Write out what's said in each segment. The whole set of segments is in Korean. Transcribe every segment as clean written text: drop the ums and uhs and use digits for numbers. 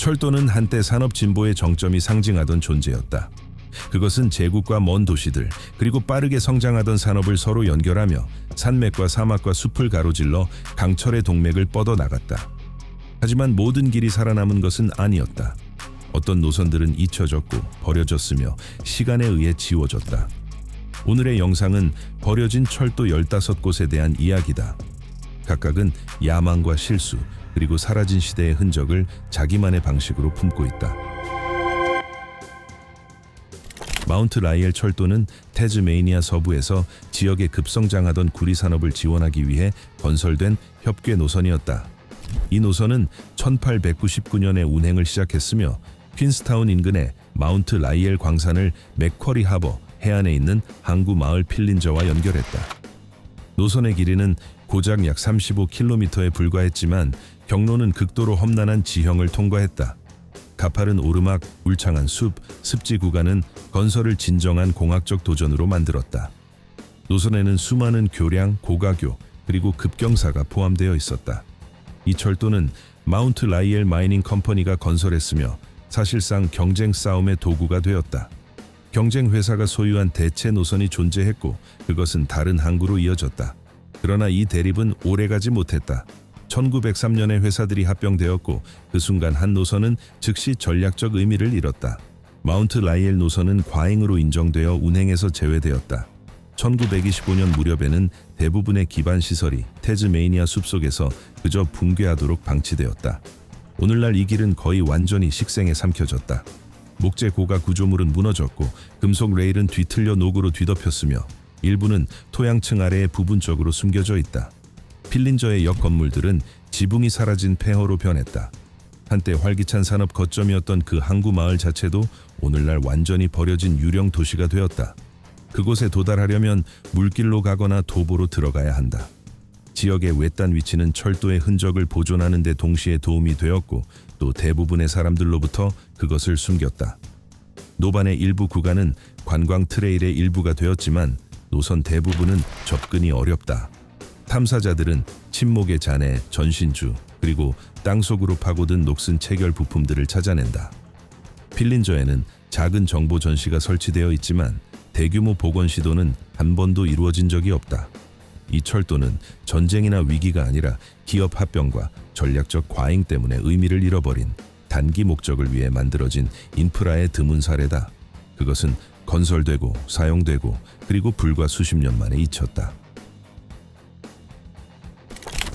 철도는 한때 산업 진보의 정점이 상징하던 존재였다. 그것은 제국과 먼 도시들, 그리고 빠르게 성장하던 산업을 서로 연결하며 산맥과 사막과 숲을 가로질러 강철의 동맥을 뻗어나갔다. 하지만 모든 길이 살아남은 것은 아니었다. 어떤 노선들은 잊혀졌고 버려졌으며 시간에 의해 지워졌다. 오늘의 영상은 버려진 철도 15곳에 대한 이야기다. 각각은 야망과 실수, 그리고 사라진 시대의 흔적을 자기만의 방식으로 품고 있다. 마운트 라이엘 철도는 태즈메이니아 서부에서 지역에 급성장하던 구리 산업을 지원하기 위해 건설된 협궤 노선이었다. 이 노선은 1899년에 운행을 시작했으며 퀸스타운 인근의 마운트 라이엘 광산을 맥쿼리 하버 해안에 있는 항구 마을 필린저와 연결했다. 노선의 길이는 고작 약 35km에 불과했지만 경로는 극도로 험난한 지형을 통과했다. 가파른 오르막, 울창한 숲, 습지 구간은 건설을 진정한 공학적 도전으로 만들었다. 노선에는 수많은 교량, 고가교, 그리고 급경사가 포함되어 있었다. 이 철도는 마운트 라이엘 마이닝 컴퍼니가 건설했으며 사실상 경쟁 싸움의 도구가 되었다. 경쟁 회사가 소유한 대체 노선이 존재했고 그것은 다른 항구로 이어졌다. 그러나 이 대립은 오래가지 못했다. 1903년에 회사들이 합병되었고 그 순간 한 노선은 즉시 전략적 의미를 잃었다. 마운트 라이엘 노선은 과잉으로 인정되어 운행에서 제외되었다. 1925년 무렵에는 대부분의 기반 시설이 태즈메이니아 숲속에서 그저 붕괴하도록 방치되었다. 오늘날 이 길은 거의 완전히 식생에 삼켜졌다. 목재 고가 구조물은 무너졌고 금속 레일은 뒤틀려 녹으로 뒤덮였으며 일부는 토양층 아래에 부분적으로 숨겨져 있다. 필린저의 역 건물들은 지붕이 사라진 폐허로 변했다. 한때 활기찬 산업 거점이었던 그 항구 마을 자체도 오늘날 완전히 버려진 유령 도시가 되었다. 그곳에 도달하려면 물길로 가거나 도보로 들어가야 한다. 지역의 외딴 위치는 철도의 흔적을 보존하는 데 동시에 도움이 되었고 또 대부분의 사람들로부터 그것을 숨겼다. 노반의 일부 구간은 관광 트레일의 일부가 되었지만 노선 대부분은 접근이 어렵다. 탐사자들은 침묵의 잔해, 전신주, 그리고 땅속으로 파고든 녹슨 체결 부품들을 찾아낸다. 필린저에는 작은 정보 전시가 설치되어 있지만 대규모 복원 시도는 한 번도 이루어진 적이 없다. 이 철도는 전쟁이나 위기가 아니라 기업 합병과 전략적 과잉 때문에 의미를 잃어버린 단기 목적을 위해 만들어진 인프라의 드문 사례다. 그것은 건설되고 사용되고 그리고 불과 수십 년 만에 잊혔다.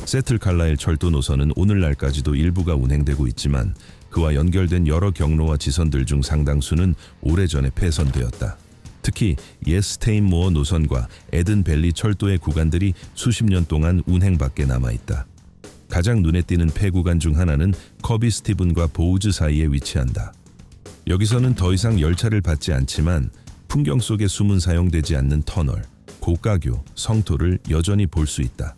세틀 칼라일 철도 노선은 오늘날까지도 일부가 운행되고 있지만 그와 연결된 여러 경로와 지선들 중 상당수는 오래전에 폐선되었다. 특히 옛 스테인모어 노선과 에든밸리 철도의 구간들이 수십 년 동안 운행 밖에 남아있다. 가장 눈에 띄는 폐구간 중 하나는 커비 스티븐과 보우즈 사이에 위치한다. 여기서는 더 이상 열차를 받지 않지만 풍경 속에 숨은 사용되지 않는 터널, 고가교, 성토를 여전히 볼 수 있다.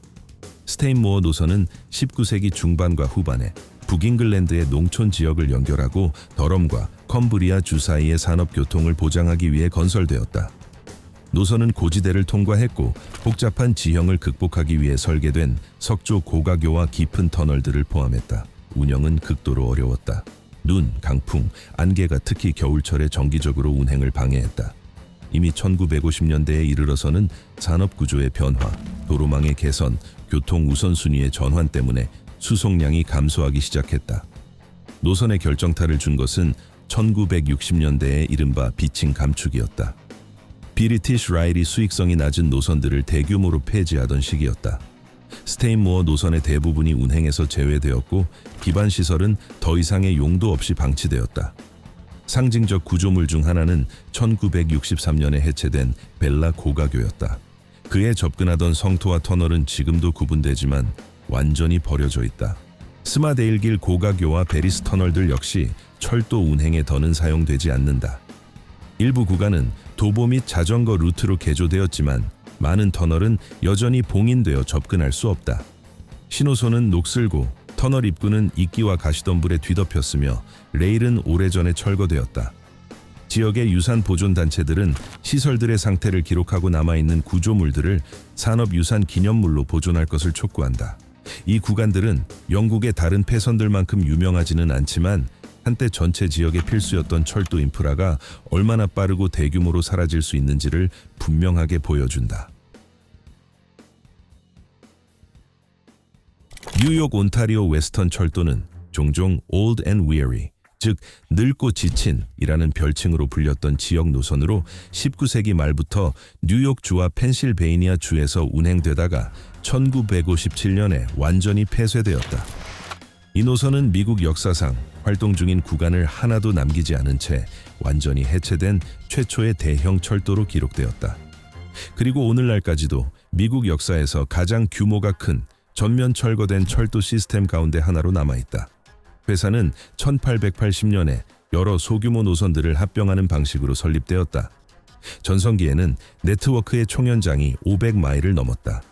스테인모어 노선은 19세기 중반과 후반에 북잉글랜드의 농촌 지역을 연결하고 더럼과 컴브리아 주 사이의 산업 교통을 보장하기 위해 건설되었다. 노선은 고지대를 통과했고 복잡한 지형을 극복하기 위해 설계된 석조 고가교와 깊은 터널들을 포함했다. 운영은 극도로 어려웠다. 눈, 강풍, 안개가 특히 겨울철에 정기적으로 운행을 방해했다. 이미 1950년대에 이르러서는 산업 구조의 변화, 도로망의 개선, 교통 우선순위의 전환 때문에 수송량이 감소하기 시작했다. 노선의 결정타를 준 것은 1960년대의 이른바 비층 감축이었다. 브리티시 라일이 수익성이 낮은 노선들을 대규모로 폐지하던 시기였다. 스테인모어 노선의 대부분이 운행에서 제외되었고 기반 시설은 더 이상의 용도 없이 방치되었다. 상징적 구조물 중 하나는 1963년에 해체된 벨라 고가교였다. 그에 접근하던 성토와 터널은 지금도 구분되지만 완전히 버려져 있다. 스마데일길 고가교와 베리스 터널들 역시 철도 운행에 더는 사용되지 않는다. 일부 구간은 도보 및 자전거 루트로 개조되었지만 많은 터널은 여전히 봉인되어 접근할 수 없다. 신호소는 녹슬고 터널 입구는 이끼와 가시덤불에 뒤덮였으며 레일은 오래전에 철거되었다. 지역의 유산 보존 단체들은 시설들의 상태를 기록하고 남아있는 구조물들을 산업유산 기념물로 보존할 것을 촉구한다. 이 구간들은 영국의 다른 폐선들만큼 유명하지는 않지만 한때 전체 지역의 필수였던 철도 인프라가 얼마나 빠르고 대규모로 사라질 수 있는지를 분명하게 보여준다. 뉴욕 온타리오 웨스턴 철도는 종종 Old and Weary, 즉 늙고 지친이라는 별칭으로 불렸던 지역 노선으로 19세기 말부터 뉴욕주와 펜실베이니아 주에서 운행되다가 1957년에 완전히 폐쇄되었다. 이 노선은 미국 역사상 활동 중인 구간을 하나도 남기지 않은 채 완전히 해체된 최초의 대형 철도로 기록되었다. 그리고 오늘날까지도 미국 역사에서 가장 규모가 큰 전면 철거된 철도 시스템 가운데 하나로 남아있다. 회사는 1880년에 여러 소규모 노선들을 합병하는 방식으로 설립되었다. 전성기에는 네트워크의 총연장이 500마일을 넘었다.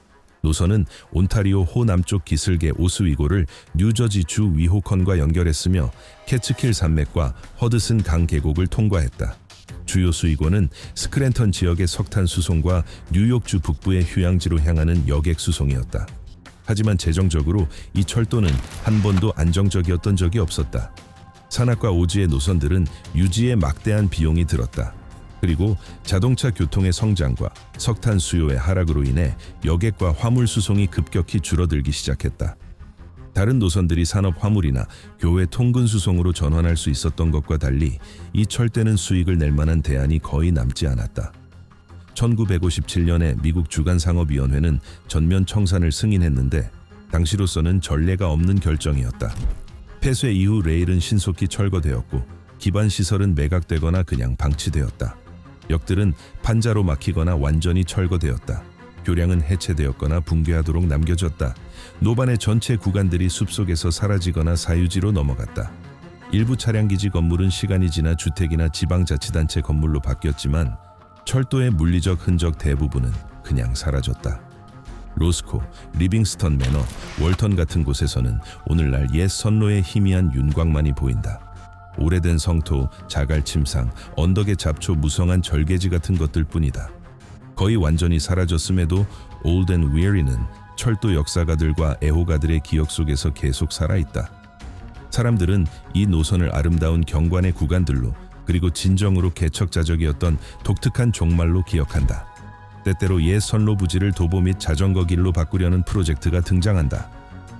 노선은 온타리오 호 남쪽 기슭의 오스위고를 뉴저지주 위호컨과 연결했으며 캐츠킬 산맥과 허드슨 강 계곡을 통과했다. 주요 수위고는 스크랜턴 지역의 석탄 수송과 뉴욕주 북부의 휴양지로 향하는 여객 수송이었다. 하지만 재정적으로 이 철도는 한 번도 안정적이었던 적이 없었다. 산악과 오지의 노선들은 유지에 막대한 비용이 들었다. 그리고 자동차 교통의 성장과 석탄 수요의 하락으로 인해 여객과 화물 수송이 급격히 줄어들기 시작했다. 다른 노선들이 산업 화물이나 교외 통근 수송으로 전환할 수 있었던 것과 달리 이 철대는 수익을 낼 만한 대안이 거의 남지 않았다. 1957년에 미국 주간상업위원회는 전면 청산을 승인했는데 당시로서는 전례가 없는 결정이었다. 폐쇄 이후 레일은 신속히 철거되었고 기반 시설은 매각되거나 그냥 방치되었다. 역들은 판자로 막히거나 완전히 철거되었다. 교량은 해체되었거나 붕괴하도록 남겨졌다. 노반의 전체 구간들이 숲속에서 사라지거나 사유지로 넘어갔다. 일부 차량기지 건물은 시간이 지나 주택이나 지방자치단체 건물로 바뀌었지만 철도의 물리적 흔적 대부분은 그냥 사라졌다. 로스코, 리빙스턴 매너, 월턴 같은 곳에서는 오늘날 옛 선로의 희미한 윤곽만이 보인다. 오래된 성토, 자갈 침상, 언덕의 잡초 무성한 절개지 같은 것들 뿐이다. 거의 완전히 사라졌음에도 Old and Weary는 철도 역사가들과 애호가들의 기억 속에서 계속 살아있다. 사람들은 이 노선을 아름다운 경관의 구간들로 그리고 진정으로 개척자적이었던 독특한 종말로 기억한다. 때때로 옛 선로 부지를 도보 및 자전거 길로 바꾸려는 프로젝트가 등장한다.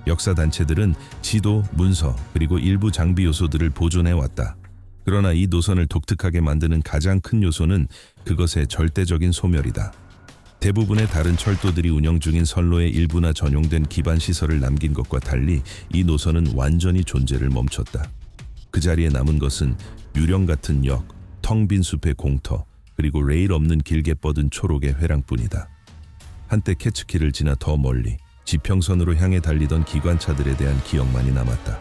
역사단체들은 지도, 문서, 그리고 일부 장비 요소들을 보존해왔다. 그러나 이 노선을 독특하게 만드는 가장 큰 요소는 그것의 절대적인 소멸이다. 대부분의 다른 철도들이 운영 중인 선로의 일부나 전용된 기반 시설을 남긴 것과 달리 이 노선은 완전히 존재를 멈췄다. 그 자리에 남은 것은 유령 같은 역, 텅 빈 숲의 공터, 그리고 레일 없는 길게 뻗은 초록의 회랑뿐이다. 한때 캐츠키를 지나 더 멀리 지평선으로 향해 달리던 기관차들에 대한 기억만이 남았다.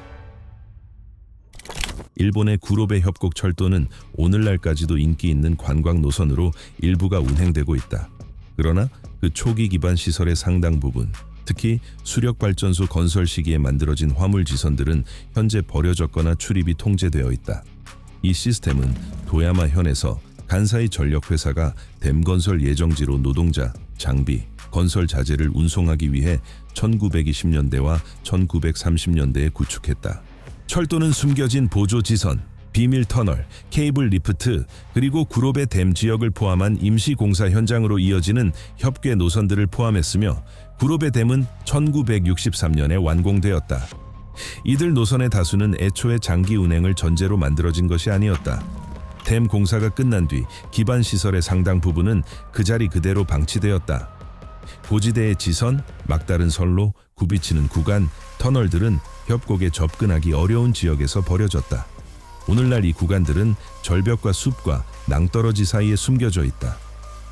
일본의 구로베 협곡 철도는 오늘날까지도 인기 있는 관광 노선으로 일부가 운행되고 있다. 그러나 그 초기 기반 시설의 상당 부분, 특히 수력발전소 건설 시기에 만들어진 화물지선들은 현재 버려졌거나 출입이 통제되어 있다. 이 시스템은 도야마 현에서 간사이 전력회사가 댐 건설 예정지로 노동자, 장비, 건설 자재를 운송하기 위해 1920년대와 1930년대에 구축했다. 철도는 숨겨진 보조 지선, 비밀 터널, 케이블 리프트, 그리고 구로베 댐 지역을 포함한 임시 공사 현장으로 이어지는 협궤 노선들을 포함했으며 구로베 댐은 1963년에 완공되었다. 이들 노선의 다수는 애초에 장기 운행을 전제로 만들어진 것이 아니었다. 댐 공사가 끝난 뒤 기반 시설의 상당 부분은 그 자리 그대로 방치되었다. 고지대의 지선, 막다른 선로, 굽이치는 구간, 터널들은 협곡에 접근하기 어려운 지역에서 버려졌다. 오늘날 이 구간들은 절벽과 숲과 낭떠러지 사이에 숨겨져 있다.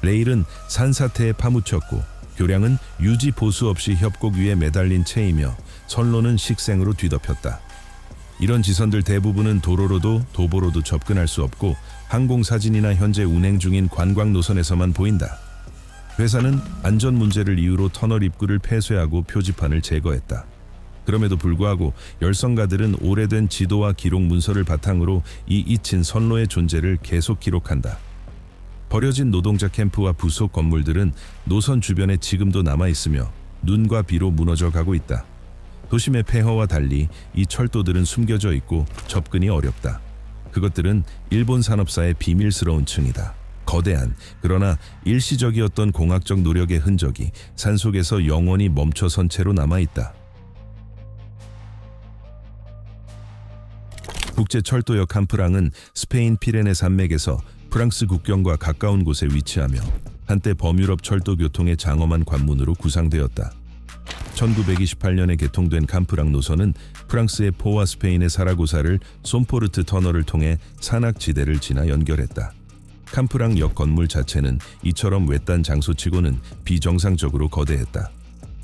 레일은 산사태에 파묻혔고 교량은 유지 보수 없이 협곡 위에 매달린 채이며 선로는 식생으로 뒤덮였다. 이런 지선들 대부분은 도로로도 도보로도 접근할 수 없고 항공사진이나 현재 운행 중인 관광 노선에서만 보인다. 회사는 안전 문제를 이유로 터널 입구를 폐쇄하고 표지판을 제거했다. 그럼에도 불구하고 열성가들은 오래된 지도와 기록 문서를 바탕으로 이 잊힌 선로의 존재를 계속 기록한다. 버려진 노동자 캠프와 부속 건물들은 노선 주변에 지금도 남아있으며 눈과 비로 무너져 가고 있다. 도심의 폐허와 달리 이 철도들은 숨겨져 있고 접근이 어렵다. 그것들은 일본 산업사의 비밀스러운 층이다. 거대한 그러나 일시적이었던 공학적 노력의 흔적이 산속에서 영원히 멈춰선 채로 남아있다. 국제철도역 캄프랑은 스페인 피레네 산맥에서 프랑스 국경과 가까운 곳에 위치하며 한때 범유럽 철도 교통의 장엄한 관문으로 구상되었다. 1928년에 개통된 캄프랑 노선은 프랑스의 포와 스페인의 사라고사를 솜포르트 터널을 통해 산악지대를 지나 연결했다. 캄프랑 역 건물 자체는 이처럼 외딴 장소치고는 비정상적으로 거대했다.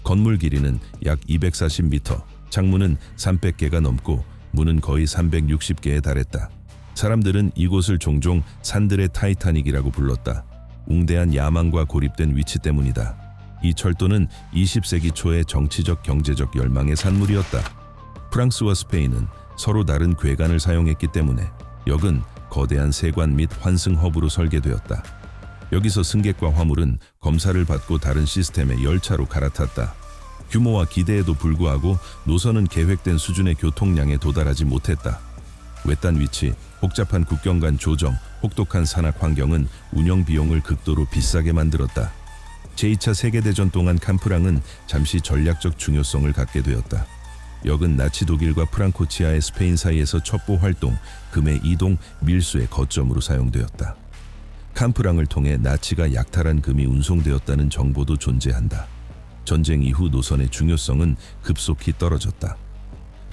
건물 길이는 약 240m, 창문은 300개가 넘고 문은 거의 360개에 달했다. 사람들은 이곳을 종종 산들의 타이타닉이라고 불렀다. 웅대한 야망과 고립된 위치 때문이다. 이 철도는 20세기 초의 정치적 경제적 열망의 산물이었다. 프랑스와 스페인은 서로 다른 궤관을 사용했기 때문에 역은 거대한 세관 및 환승 허브로 설계되었다. 여기서 승객과 화물은 검사를 받고 다른 시스템의 열차로 갈아탔다. 규모와 기대에도 불구하고 노선은 계획된 수준의 교통량에 도달하지 못했다. 외딴 위치, 복잡한 국경 간 조정, 혹독한 산악 환경은 운영 비용을 극도로 비싸게 만들었다. 제2차 세계대전 동안 캄프랑은 잠시 전략적 중요성을 갖게 되었다. 역은 나치 독일과 프랑코 치하의 스페인 사이에서 첩보 활동, 금의 이동, 밀수의 거점으로 사용되었다. 캄프랑을 통해 나치가 약탈한 금이 운송되었다는 정보도 존재한다. 전쟁 이후 노선의 중요성은 급속히 떨어졌다.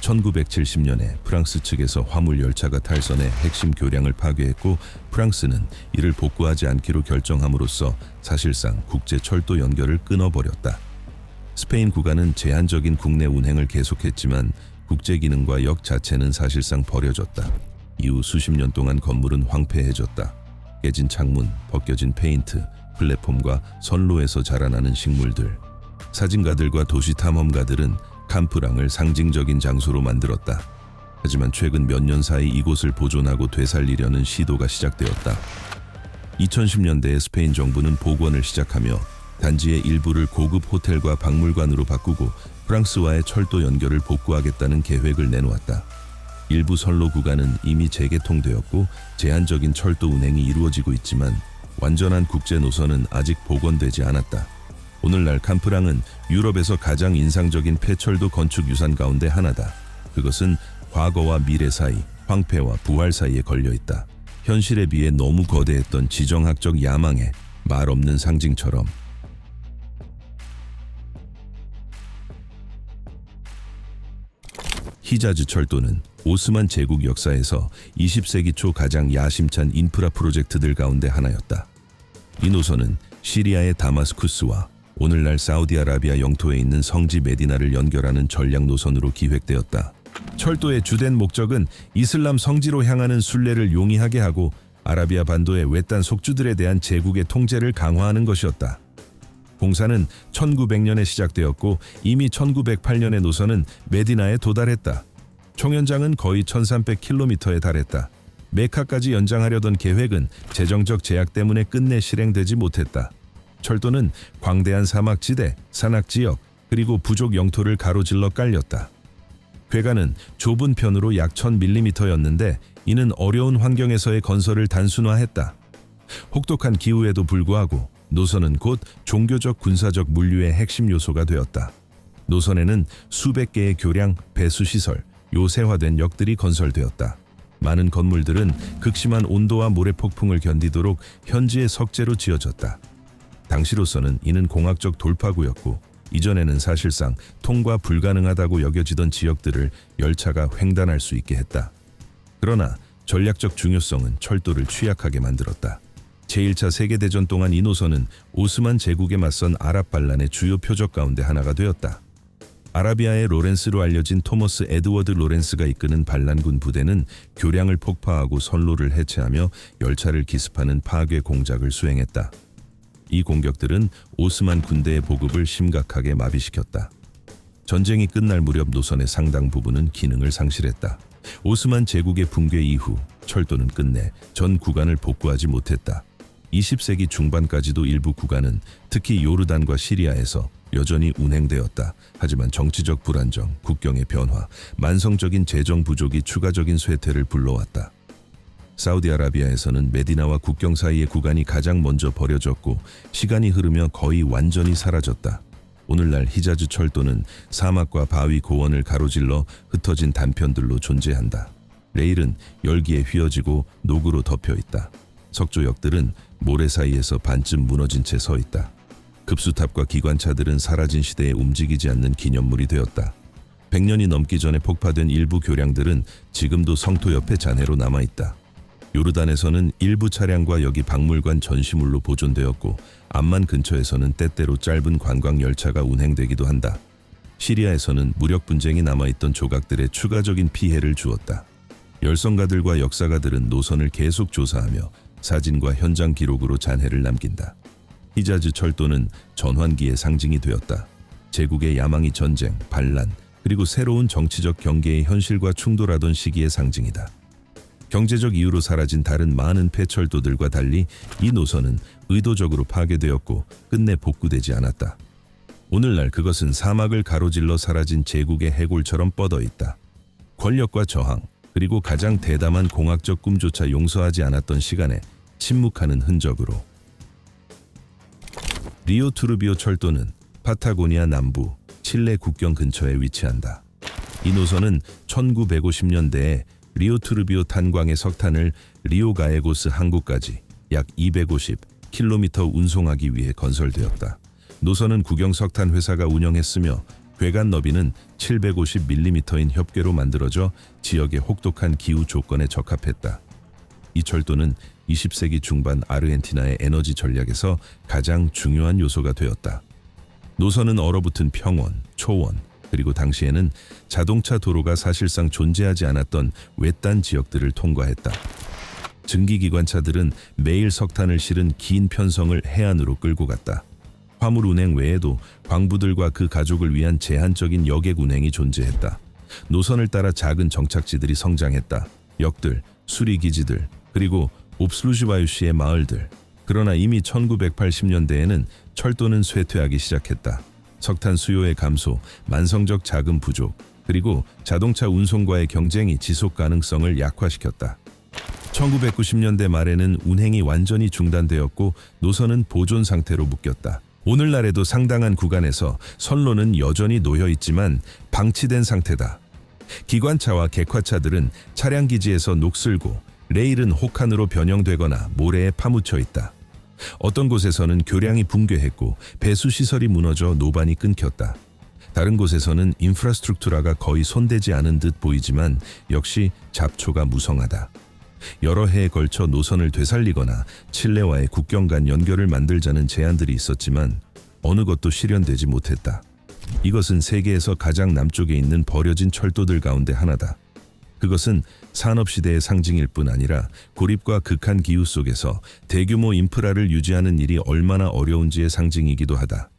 1970년에 프랑스 측에서 화물 열차가 탈선해 핵심 교량을 파괴했고 프랑스는 이를 복구하지 않기로 결정함으로써 사실상 국제 철도 연결을 끊어버렸다. 스페인 구간은 제한적인 국내 운행을 계속했지만 국제 기능과 역 자체는 사실상 버려졌다. 이후 수십 년 동안 건물은 황폐해졌다. 깨진 창문, 벗겨진 페인트, 플랫폼과 선로에서 자라나는 식물들. 사진가들과 도시 탐험가들은 캄프랑을 상징적인 장소로 만들었다. 하지만 최근 몇 년 사이 이곳을 보존하고 되살리려는 시도가 시작되었다. 2010년대에 스페인 정부는 복원을 시작하며 단지의 일부를 고급 호텔과 박물관으로 바꾸고 프랑스와의 철도 연결을 복구하겠다는 계획을 내놓았다. 일부 선로 구간은 이미 재개통되었고 제한적인 철도 운행이 이루어지고 있지만 완전한 국제 노선은 아직 복원되지 않았다. 오늘날 캄프랑은 유럽에서 가장 인상적인 폐철도 건축 유산 가운데 하나다. 그것은 과거와 미래 사이, 황폐와 부활 사이에 걸려 있다. 현실에 비해 너무 거대했던 지정학적 야망의 말 없는 상징처럼. 히자즈 철도는 오스만 제국 역사에서 20세기 초 가장 야심찬 인프라 프로젝트들 가운데 하나였다. 이 노선은 시리아의 다마스쿠스와 오늘날 사우디아라비아 영토에 있는 성지 메디나를 연결하는 전략 노선으로 기획되었다. 철도의 주된 목적은 이슬람 성지로 향하는 순례를 용이하게 하고 아라비아 반도의 외딴 속주들에 대한 제국의 통제를 강화하는 것이었다. 공사는 1900년에 시작되었고 이미 1908년의 노선은 메디나에 도달했다. 총연장은 거의 1300km에 달했다. 메카까지 연장하려던 계획은 재정적 제약 때문에 끝내 실행되지 못했다. 철도는 광대한 사막지대, 산악지역, 그리고 부족 영토를 가로질러 깔렸다. 궤관은 좁은 편으로 약 1000mm였는데 이는 어려운 환경에서의 건설을 단순화했다. 혹독한 기후에도 불구하고 노선은 곧 종교적 군사적 물류의 핵심 요소가 되었다. 노선에는 수백 개의 교량, 배수시설, 요새화된 역들이 건설되었다. 많은 건물들은 극심한 온도와 모래폭풍을 견디도록 현지의 석재로 지어졌다. 당시로서는 이는 공학적 돌파구였고 이전에는 사실상 통과 불가능하다고 여겨지던 지역들을 열차가 횡단할 수 있게 했다. 그러나 전략적 중요성은 철도를 취약하게 만들었다. 제1차 세계대전 동안 이 노선은 오스만 제국에 맞선 아랍 반란의 주요 표적 가운데 하나가 되었다. 아라비아의 로렌스로 알려진 토머스 에드워드 로렌스가 이끄는 반란군 부대는 교량을 폭파하고 선로를 해체하며 열차를 기습하는 파괴 공작을 수행했다. 이 공격들은 오스만 군대의 보급을 심각하게 마비시켰다. 전쟁이 끝날 무렵 노선의 상당 부분은 기능을 상실했다. 오스만 제국의 붕괴 이후 철도는 끝내 전 구간을 복구하지 못했다. 20세기 중반까지도 일부 구간은 특히 요르단과 시리아에서 여전히 운행되었다. 하지만 정치적 불안정, 국경의 변화, 만성적인 재정 부족이 추가적인 쇠퇴를 불러왔다. 사우디아라비아에서는 메디나와 국경 사이의 구간이 가장 먼저 버려졌고 시간이 흐르며 거의 완전히 사라졌다. 오늘날 히자즈 철도는 사막과 바위 고원을 가로질러 흩어진 단편들로 존재한다. 레일은 열기에 휘어지고 녹으로 덮여 있다. 석조역들은 모래 사이에서 반쯤 무너진 채 서 있다. 급수탑과 기관차들은 사라진 시대에 움직이지 않는 기념물이 되었다. 100년이 넘기 전에 폭파된 일부 교량들은 지금도 성토 옆에 잔해로 남아있다. 요르단에서는 일부 차량과 여기 박물관 전시물로 보존되었고 암만 근처에서는 때때로 짧은 관광 열차가 운행되기도 한다. 시리아에서는 무력 분쟁이 남아있던 조각들에 추가적인 피해를 주었다. 열성가들과 역사가들은 노선을 계속 조사하며 사진과 현장 기록으로 잔해를 남긴다. 히자즈 철도는 전환기의 상징이 되었다. 제국의 야망이 전쟁, 반란, 그리고 새로운 정치적 경계의 현실과 충돌하던 시기의 상징이다. 경제적 이유로 사라진 다른 많은 폐철도들과 달리 이 노선은 의도적으로 파괴되었고 끝내 복구되지 않았다. 오늘날 그것은 사막을 가로질러 사라진 제국의 해골처럼 뻗어 있다. 권력과 저항, 그리고 가장 대담한 공학적 꿈조차 용서하지 않았던 시간에 침묵하는 흔적으로. 리오 투르비오 철도는 파타고니아 남부 칠레 국경 근처에 위치한다. 이 노선은 1950년대에 리오 투르비오 탄광의 석탄을 리오 가에고스 항구까지 약 250km 운송하기 위해 건설되었다. 노선은 국영 석탄 회사가 운영했으며 괴간 너비는 750mm인 협궤로 만들어져 지역의 혹독한 기후 조건에 적합했다. 이 철도는 20세기 중반 아르헨티나의 에너지 전략에서 가장 중요한 요소가 되었다. 노선은 얼어붙은 평원, 초원, 그리고 당시에는 자동차 도로가 사실상 존재하지 않았던 외딴 지역들을 통과했다. 증기기관차들은 매일 석탄을 실은 긴 편성을 해안으로 끌고 갔다. 화물 운행 외에도 광부들과 그 가족을 위한 제한적인 여객 운행이 존재했다. 노선을 따라 작은 정착지들이 성장했다. 역들, 수리기지들, 그리고 옵슬루즈바유시의 마을들. 그러나 이미 1980년대에는 철도는 쇠퇴하기 시작했다. 석탄 수요의 감소, 만성적 자금 부족, 그리고 자동차 운송과의 경쟁이 지속 가능성을 약화시켰다. 1990년대 말에는 운행이 완전히 중단되었고 노선은 보존 상태로 묶였다. 오늘날에도 상당한 구간에서 선로는 여전히 놓여 있지만 방치된 상태다. 기관차와 객화차들은 차량 기지에서 녹슬고 레일은 혹한으로 변형되거나 모래에 파묻혀 있다. 어떤 곳에서는 교량이 붕괴했고 배수 시설이 무너져 노반이 끊겼다. 다른 곳에서는 인프라스트럭처가 거의 손대지 않은 듯 보이지만 역시 잡초가 무성하다. 여러 해에 걸쳐 노선을 되살리거나 칠레와의 국경 간 연결을 만들자는 제안들이 있었지만 어느 것도 실현되지 못했다. 이것은 세계에서 가장 남쪽에 있는 버려진 철도들 가운데 하나다. 그것은 산업시대의 상징일 뿐 아니라 고립과 극한 기후 속에서 대규모 인프라를 유지하는 일이 얼마나 어려운지의 상징이기도 하다.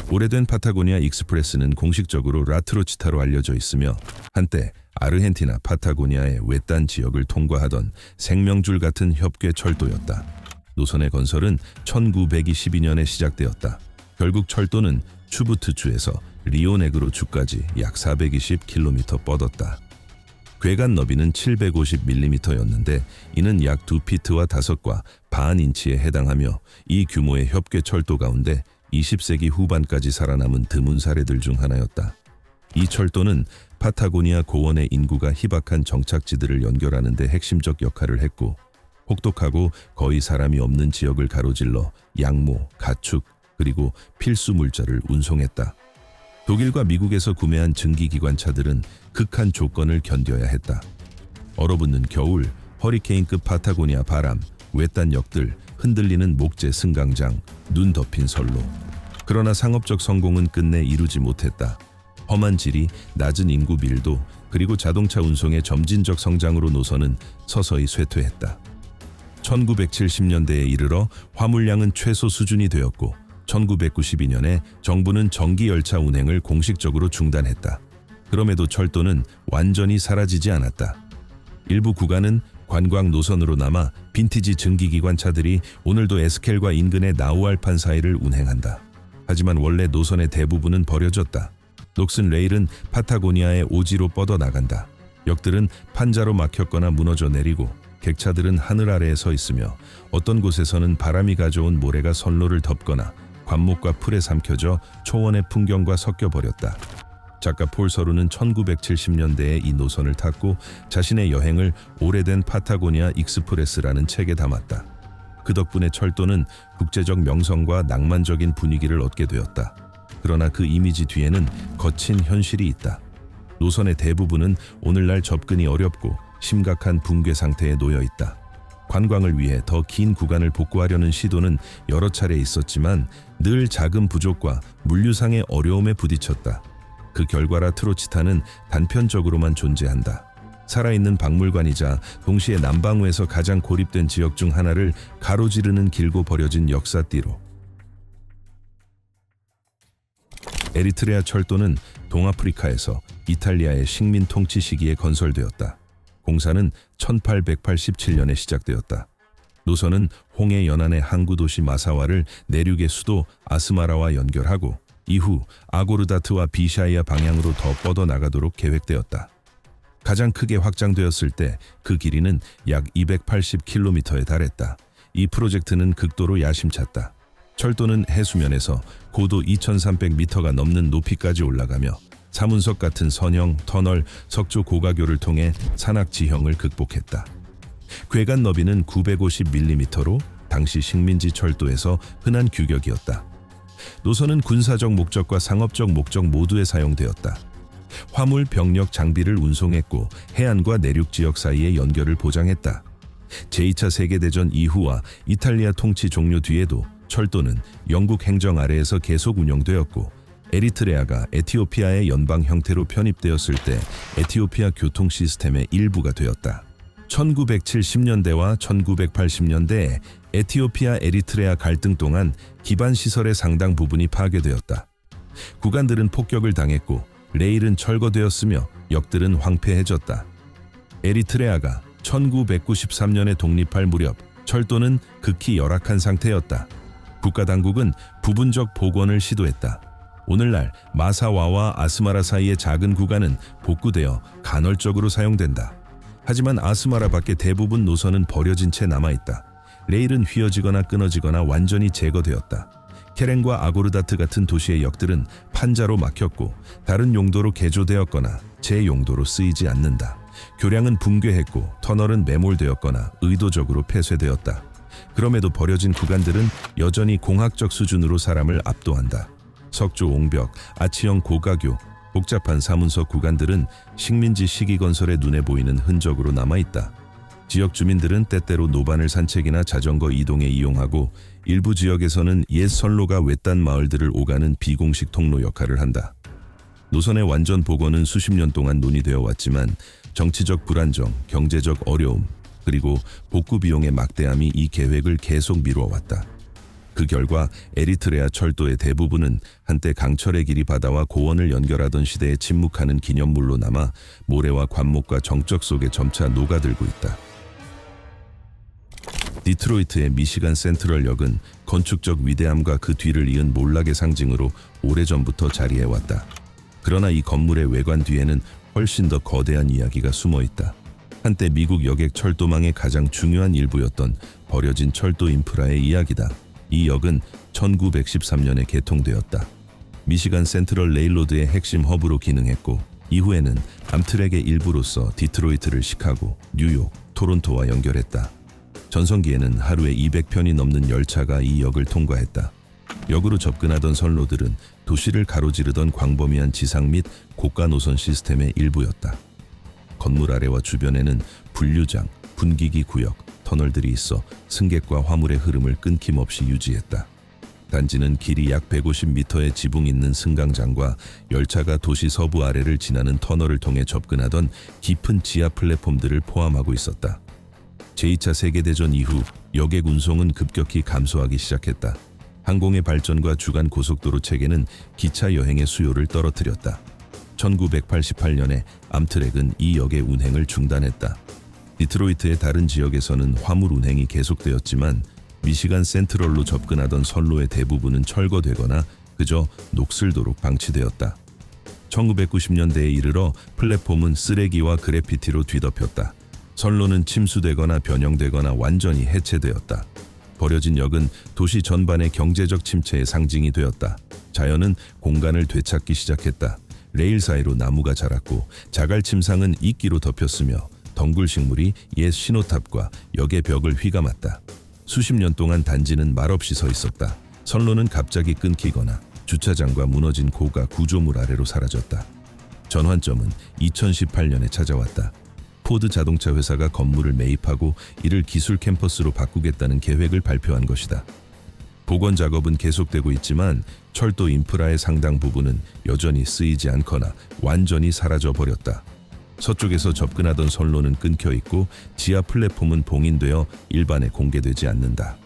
오래된 파타고니아 익스프레스는 공식적으로 라트로치타로 알려져 있으며 한때 아르헨티나 파타고니아의 외딴 지역을 통과하던 생명줄 같은 협궤 철도였다. 노선의 건설은 1922년에 시작되었다. 결국 철도는 추부트주에서 리오네그로 주까지 약 420km 뻗었다. 괴간 너비는 750mm였는데 이는 약 2피트와 5과 반 인치에 해당하며 이 규모의 협궤 철도 가운데 20세기 후반까지 살아남은 드문 사례들 중 하나였다. 이 철도는 파타고니아 고원의 인구가 희박한 정착지들을 연결하는 데 핵심적 역할을 했고 혹독하고 거의 사람이 없는 지역을 가로질러 양모, 가축, 그리고 필수 물자를 운송했다. 독일과 미국에서 구매한 증기기관차들은 극한 조건을 견뎌야 했다. 얼어붙는 겨울, 허리케인급 파타고니아 바람, 외딴 역들, 흔들리는 목재 승강장, 눈 덮인 선로. 그러나 상업적 성공은 끝내 이루지 못했다. 험한 지리, 낮은 인구 밀도, 그리고 자동차 운송의 점진적 성장으로 노선은 서서히 쇠퇴했다. 1970년대에 이르러 화물량은 최소 수준이 되었고 1992년에 정부는 전기 열차 운행을 공식적으로 중단했다. 그럼에도 철도는 완전히 사라지지 않았다. 일부 구간은 관광 노선으로 남아 빈티지 증기기관차들이 오늘도 에스켈과 인근의 나우알판 사이를 운행한다. 하지만 원래 노선의 대부분은 버려졌다. 녹슨 레일은 파타고니아의 오지로 뻗어나간다. 역들은 판자로 막혔거나 무너져 내리고 객차들은 하늘 아래에 서 있으며 어떤 곳에서는 바람이 가져온 모래가 선로를 덮거나 관목과 풀에 삼켜져 초원의 풍경과 섞여버렸다. 작가 폴 서루는 1970년대에 이 노선을 탔고 자신의 여행을 오래된 파타고니아 익스프레스라는 책에 담았다. 그 덕분에 철도는 국제적 명성과 낭만적인 분위기를 얻게 되었다. 그러나 그 이미지 뒤에는 거친 현실이 있다. 노선의 대부분은 오늘날 접근이 어렵고 심각한 붕괴 상태에 놓여 있다. 관광을 위해 더 긴 구간을 복구하려는 시도는 여러 차례 있었지만 늘 자금 부족과 물류상의 어려움에 부딪혔다. 그 결과라 트로치타는 단편적으로만 존재한다. 살아있는 박물관이자 동시에 남방우에서 가장 고립된 지역 중 하나를 가로지르는 길고 버려진 역사띠로. 에리트레아 철도는 동아프리카에서 이탈리아의 식민 통치 시기에 건설되었다. 공사는 1887년에 시작되었다. 노선은 홍해 연안의 항구 도시 마사와를 내륙의 수도 아스마라와 연결하고 이후 아고르다트와 비샤이아 방향으로 더 뻗어나가도록 계획되었다. 가장 크게 확장되었을 때 그 길이는 약 280km에 달했다. 이 프로젝트는 극도로 야심찼다. 철도는 해수면에서 고도 2300m가 넘는 높이까지 올라가며 사문석 같은 선형, 터널, 석조 고가교를 통해 산악 지형을 극복했다. 궤관 너비는 950mm로 당시 식민지 철도에서 흔한 규격이었다. 노선은 군사적 목적과 상업적 목적 모두에 사용되었다. 화물, 병력, 장비를 운송했고 해안과 내륙 지역 사이의 연결을 보장했다. 제2차 세계대전 이후와 이탈리아 통치 종료 뒤에도 철도는 영국 행정 아래에서 계속 운영되었고 에리트레아가 에티오피아의 연방 형태로 편입되었을 때 에티오피아 교통 시스템의 일부가 되었다. 1970년대와 1980년대에 에티오피아 에리트레아 갈등 동안 기반 시설의 상당 부분이 파괴되었다. 구간들은 폭격을 당했고 레일은 철거되었으며 역들은 황폐해졌다. 에리트레아가 1993년에 독립할 무렵 철도는 극히 열악한 상태였다. 국가당국은 부분적 복원을 시도했다. 오늘날 마사와와 아스마라 사이의 작은 구간은 복구되어 간헐적으로 사용된다. 하지만 아스마라 밖의 대부분 노선은 버려진 채 남아있다. 레일은 휘어지거나 끊어지거나 완전히 제거되었다. 케렌과 아고르다트 같은 도시의 역들은 판자로 막혔고 다른 용도로 개조되었거나 재용도로 쓰이지 않는다. 교량은 붕괴했고 터널은 매몰되었거나 의도적으로 폐쇄되었다. 그럼에도 버려진 구간들은 여전히 공학적 수준으로 사람을 압도한다. 석조 옹벽, 아치형 고가교, 복잡한 사문석 구간들은 식민지 시기 건설의 눈에 보이는 흔적으로 남아있다. 지역 주민들은 때때로 노반을 산책이나 자전거 이동에 이용하고 일부 지역에서는 옛 선로가 외딴 마을들을 오가는 비공식 통로 역할을 한다. 노선의 완전 복원은 수십 년 동안 논의되어 왔지만 정치적 불안정, 경제적 어려움, 그리고 복구 비용의 막대함이 이 계획을 계속 미뤄왔다. 그 결과 에리트레아 철도의 대부분은 한때 강철의 길이 바다와 고원을 연결하던 시대에 침묵하는 기념물로 남아 모래와 관목과 정적 속에 점차 녹아들고 있다. 디트로이트의 미시간 센트럴역은 건축적 위대함과 그 뒤를 이은 몰락의 상징으로 오래전부터 자리해왔다. 그러나 이 건물의 외관 뒤에는 훨씬 더 거대한 이야기가 숨어있다. 한때 미국 여객 철도망의 가장 중요한 일부였던 버려진 철도 인프라의 이야기다. 이 역은 1913년에 개통되었다. 미시간 센트럴 레일로드의 핵심 허브로 기능했고 이후에는 암트랙의 일부로서 디트로이트를 시카고, 뉴욕, 토론토와 연결했다. 전성기에는 하루에 200편이 넘는 열차가 이 역을 통과했다. 역으로 접근하던 선로들은 도시를 가로지르던 광범위한 지상 및 고가 노선 시스템의 일부였다. 건물 아래와 주변에는 분류장, 분기기 구역, 터널들이 있어 승객과 화물의 흐름을 끊김없이 유지했다. 단지는 길이 약 150m의 지붕 있는 승강장과 열차가 도시 서부 아래를 지나는 터널을 통해 접근하던 깊은 지하 플랫폼들을 포함하고 있었다. 제2차 세계대전 이후 여객 운송은 급격히 감소하기 시작했다. 항공의 발전과 주간 고속도로 체계는 기차 여행의 수요를 떨어뜨렸다. 1988년에 암트랙은 이 역의 운행을 중단했다. 디트로이트의 다른 지역에서는 화물 운행이 계속되었지만 미시간 센트럴로 접근하던 선로의 대부분은 철거되거나 그저 녹슬도록 방치되었다. 1990년대에 이르러 플랫폼은 쓰레기와 그래피티로 뒤덮였다. 선로는 침수되거나 변형되거나 완전히 해체되었다. 버려진 역은 도시 전반의 경제적 침체의 상징이 되었다. 자연은 공간을 되찾기 시작했다. 레일 사이로 나무가 자랐고 자갈 침상은 이끼로 덮였으며 덩굴 식물이 옛 신호탑과 역의 벽을 휘감았다. 수십 년 동안 단지는 말없이 서 있었다. 선로는 갑자기 끊기거나 주차장과 무너진 고가 구조물 아래로 사라졌다. 전환점은 2018년에 찾아왔다. 포드 자동차 회사가 건물을 매입하고 이를 기술 캠퍼스로 바꾸겠다는 계획을 발표한 것이다. 복원 작업은 계속되고 있지만 철도 인프라의 상당 부분은 여전히 쓰이지 않거나 완전히 사라져 버렸다. 서쪽에서 접근하던 선로는 끊겨 있고 지하 플랫폼은 봉인되어 일반에 공개되지 않는다.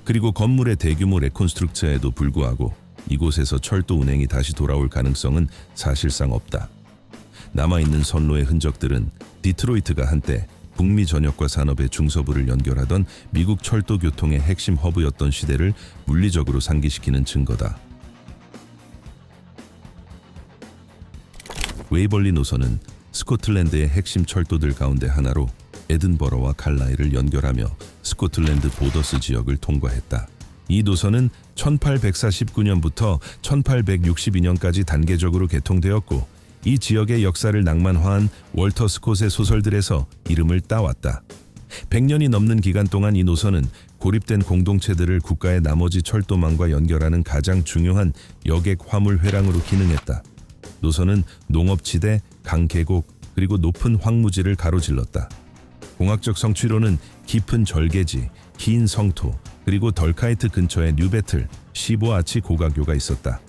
그리고 건물의 대규모 레콘스트럭처에도 불구하고 이곳에서 철도 운행이 다시 돌아올 가능성은 사실상 없다. 남아있는 선로의 흔적들은 디트로이트가 한때 북미 전역과 산업의 중서부를 연결하던 미국 철도 교통의 핵심 허브였던 시대를 물리적으로 상기시키는 증거다. 웨이벌리 노선은 스코틀랜드의 핵심 철도들 가운데 하나로 에든버러와 칼라일을 연결하며 스코틀랜드 보더스 지역을 통과했다. 이 노선은 1849년부터 1862년까지 단계적으로 개통되었고 이 지역의 역사를 낭만화한 월터 스콧의 소설들에서 이름을 따왔다. 100년이 넘는 기간 동안 이 노선은 고립된 공동체들을 국가의 나머지 철도망과 연결하는 가장 중요한 여객 화물 회랑으로 기능했다. 노선은 농업지대, 강계곡, 그리고 높은 황무지를 가로질렀다. 공학적 성취로는 깊은 절개지, 긴 성토, 그리고 덜카이트 근처의 뉴배틀, 15아치 고가교가 있었다.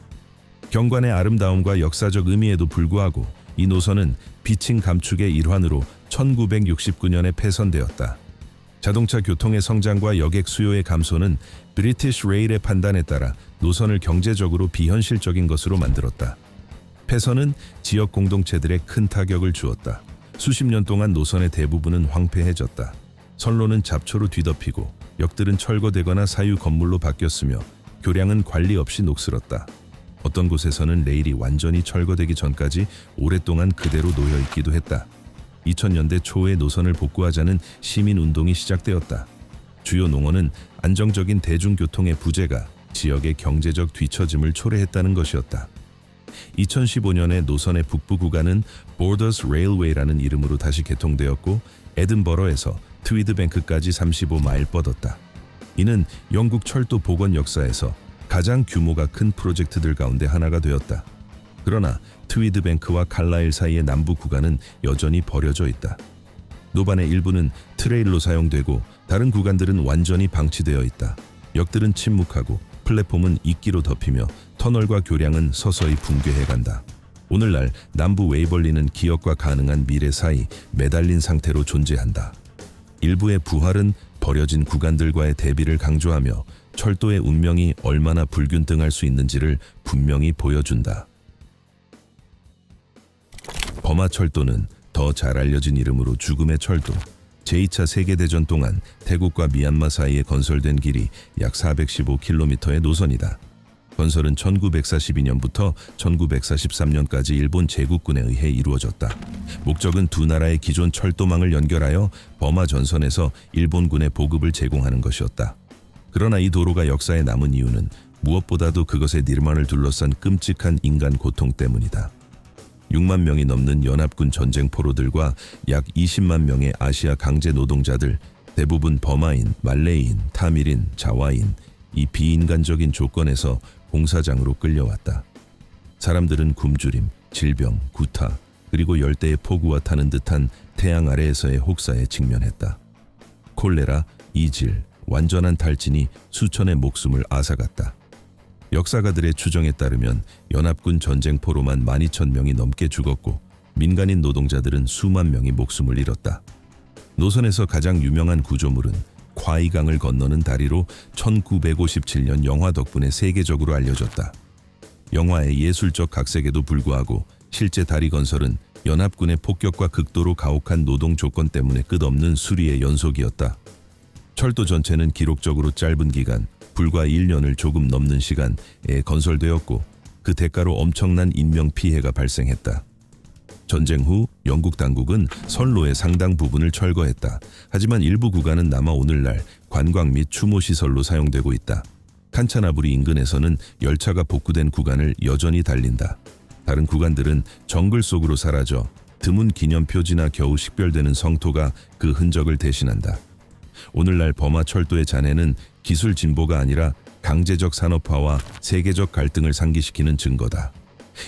경관의 아름다움과 역사적 의미에도 불구하고 이 노선은 비층 감축의 일환으로 1969년에 폐선되었다. 자동차 교통의 성장과 여객 수요의 감소는 브리티시 레일의 판단에 따라 노선을 경제적으로 비현실적인 것으로 만들었다. 폐선은 지역 공동체들에 큰 타격을 주었다. 수십 년 동안 노선의 대부분은 황폐해졌다. 선로는 잡초로 뒤덮이고 역들은 철거되거나 사유 건물로 바뀌었으며 교량은 관리 없이 녹슬었다. 어떤 곳에서는 레일이 완전히 철거되기 전까지 오랫동안 그대로 놓여 있기도 했다. 2000년대 초에 노선을 복구하자는 시민운동이 시작되었다. 주요 농어는 안정적인 대중교통의 부재가 지역의 경제적 뒤처짐을 초래했다는 것이었다. 2015년에 노선의 북부 구간은 Borders Railway라는 이름으로 다시 개통되었고 에든버러에서 트위드뱅크까지 35마일 뻗었다. 이는 영국 철도 복원 역사에서 가장 규모가 큰 프로젝트들 가운데 하나가 되었다. 그러나 트위드뱅크와 칼라일 사이의 남부 구간은 여전히 버려져 있다. 노반의 일부는 트레일로 사용되고 다른 구간들은 완전히 방치되어 있다. 역들은 침묵하고 플랫폼은 이끼로 덮이며 터널과 교량은 서서히 붕괴해간다. 오늘날 남부 웨이벌리는 기억과 가능한 미래 사이 매달린 상태로 존재한다. 일부의 부활은 버려진 구간들과의 대비를 강조하며 철도의 운명이 얼마나 불균등할 수 있는지를 분명히 보여준다. 버마 철도는 더 잘 알려진 이름으로 죽음의 철도. 제2차 세계대전 동안 태국과 미얀마 사이에 건설된 길이 약 415km의 노선이다. 건설은 1942년부터 1943년까지 일본 제국군에 의해 이루어졌다. 목적은 두 나라의 기존 철도망을 연결하여 버마 전선에서 일본군의 보급을 제공하는 것이었다. 그러나 이 도로가 역사에 남은 이유는 무엇보다도 그것의 니르만을 둘러싼 끔찍한 인간 고통 때문이다. 6만 명이 넘는 연합군 전쟁 포로들과 약 20만 명의 아시아 강제 노동자들, 대부분 버마인, 말레이인, 타밀인, 자와인, 이 비인간적인 조건에서 공사장으로 끌려왔다. 사람들은 굶주림, 질병, 구타, 그리고 열대의 폭우와 타는 듯한 태양 아래에서의 혹사에 직면했다. 콜레라, 이질, 완전한 탈진이 수천의 목숨을 앗아갔다. 역사가들의 추정에 따르면 연합군 전쟁포로만 12,000명이 넘게 죽었고 민간인 노동자들은 수만 명이 목숨을 잃었다. 노선에서 가장 유명한 구조물은 콰이강을 건너는 다리로 1957년 영화 덕분에 세계적으로 알려졌다. 영화의 예술적 각색에도 불구하고 실제 다리 건설은 연합군의 폭격과 극도로 가혹한 노동 조건 때문에 끝없는 수리의 연속이었다. 철도 전체는 기록적으로 짧은 기간, 불과 1년을 조금 넘는 시간에 건설되었고 그 대가로 엄청난 인명 피해가 발생했다. 전쟁 후 영국 당국은 선로의 상당 부분을 철거했다. 하지만 일부 구간은 남아 오늘날 관광 및 추모 시설로 사용되고 있다. 칸차나부리 인근에서는 열차가 복구된 구간을 여전히 달린다. 다른 구간들은 정글 속으로 사라져 드문 기념표지나 겨우 식별되는 성토가 그 흔적을 대신한다. 오늘날 버마 철도의 잔해는 기술 진보가 아니라 강제적 산업화와 세계적 갈등을 상기시키는 증거다.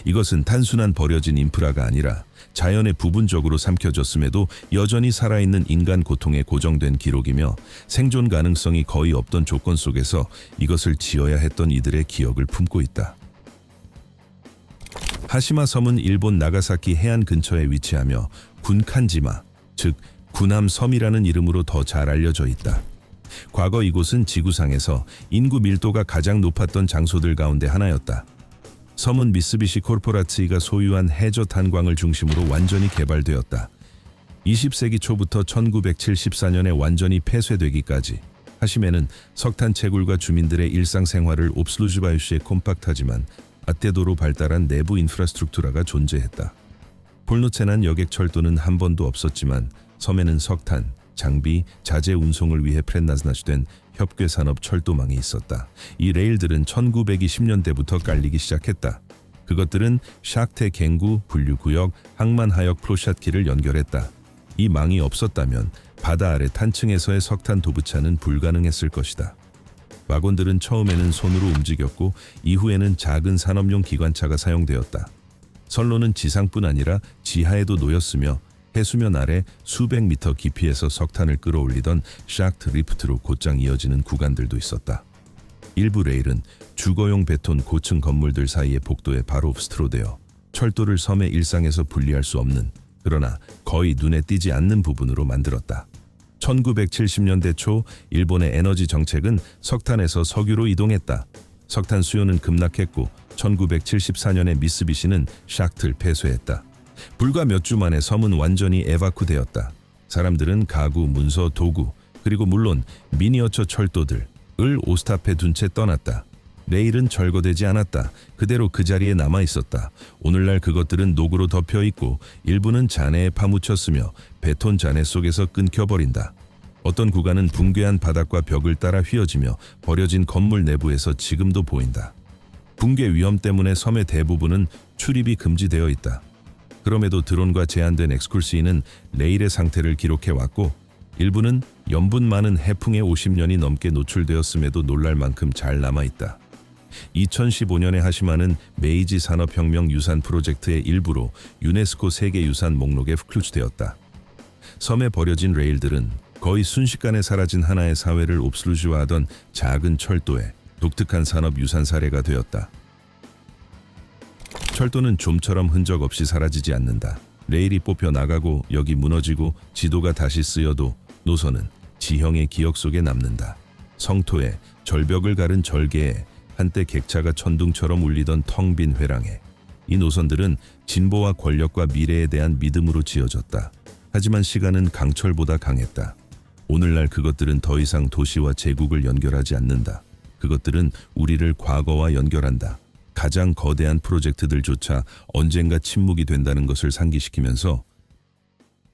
이것은 단순한 버려진 인프라가 아니라 자연에 부분적으로 삼켜졌음에도 여전히 살아있는 인간 고통의 고정된 기록이며 생존 가능성이 거의 없던 조건 속에서 이것을 지어야 했던 이들의 기억을 품고 있다. 하시마 섬은 일본 나가사키 해안 근처에 위치하며 군칸지마, 즉 군함 섬이라는 이름으로 더 잘 알려져 있다. 과거 이곳은 지구상에서 인구 밀도가 가장 높았던 장소들 가운데 하나였다. 섬은 미쓰비시 코르포라츠이가 소유한 해저 탄광을 중심으로 완전히 개발되었다. 20세기 초부터 1974년에 완전히 폐쇄되기까지 하시메는 석탄 채굴과 주민들의 일상생활을 옵슬루즈바유시에 콤팍트하지만 아떼도로 발달한 내부 인프라스트럭투라가 존재했다. 폴노체난 여객 철도는 한 번도 없었지만 섬에는 석탄, 장비, 자재 운송을 위해 프렛나즈나시된 협괴산업 철도망이 있었다. 이 레일들은 1920년대부터 깔리기 시작했다. 그것들은 샥테 갱구, 분류구역, 항만하역 프로샷키를 연결했다. 이 망이 없었다면 바다 아래 탄층에서의 석탄 도부차는 불가능했을 것이다. 와곤들은 처음에는 손으로 움직였고 이후에는 작은 산업용 기관차가 사용되었다. 선로는 지상뿐 아니라 지하에도 놓였으며 해수면 아래 수백 미터 깊이에서 석탄을 끌어올리던 샥트 리프트로 곧장 이어지는 구간들도 있었다. 일부 레일은 주거용 베톤 고층 건물들 사이의 복도에 바로 스트로되어 철도를 섬의 일상에서 분리할 수 없는, 그러나 거의 눈에 띄지 않는 부분으로 만들었다. 1970년대 초 일본의 에너지 정책은 석탄에서 석유로 이동했다. 석탄 수요는 급락했고 1974년에 미쓰비시는 샥트를 폐쇄했다. 불과 몇 주 만에 섬은 완전히 에바쿠되었다. 사람들은 가구, 문서, 도구, 그리고 물론 미니어처 철도들을 오스탑에 둔 채 떠났다. 레일은 절거되지 않았다. 그대로 그 자리에 남아 있었다. 오늘날 그것들은 녹으로 덮여 있고 일부는 잔해에 파묻혔으며 베톤 잔해 속에서 끊겨버린다. 어떤 구간은 붕괴한 바닥과 벽을 따라 휘어지며 버려진 건물 내부에서 지금도 보인다. 붕괴 위험 때문에 섬의 대부분은 출입이 금지되어 있다. 그럼에도 드론과 제한된 엑스쿨시인은 레일의 상태를 기록해왔고 일부는 염분 많은 해풍에 50년이 넘게 노출되었음에도 놀랄 만큼 잘 남아있다. 2015년에 하시마는 메이지 산업혁명 유산 프로젝트의 일부로 유네스코 세계유산 목록에 включ되었다. 섬에 버려진 레일들은 거의 순식간에 사라진 하나의 사회를 옵슬루즈화하던 작은 철도의 독특한 산업 유산 사례가 되었다. 철도는 좀처럼 흔적 없이 사라지지 않는다. 레일이 뽑혀 나가고 여기 무너지고 지도가 다시 쓰여도 노선은 지형의 기억 속에 남는다. 성토에 절벽을 가른 절개에 한때 객차가 천둥처럼 울리던 텅 빈 회랑에 이 노선들은 진보와 권력과 미래에 대한 믿음으로 지어졌다. 하지만 시간은 강철보다 강했다. 오늘날 그것들은 더 이상 도시와 제국을 연결하지 않는다. 그것들은 우리를 과거와 연결한다. 가장 거대한 프로젝트들조차 언젠가 침묵이 된다는 것을 상기시키면서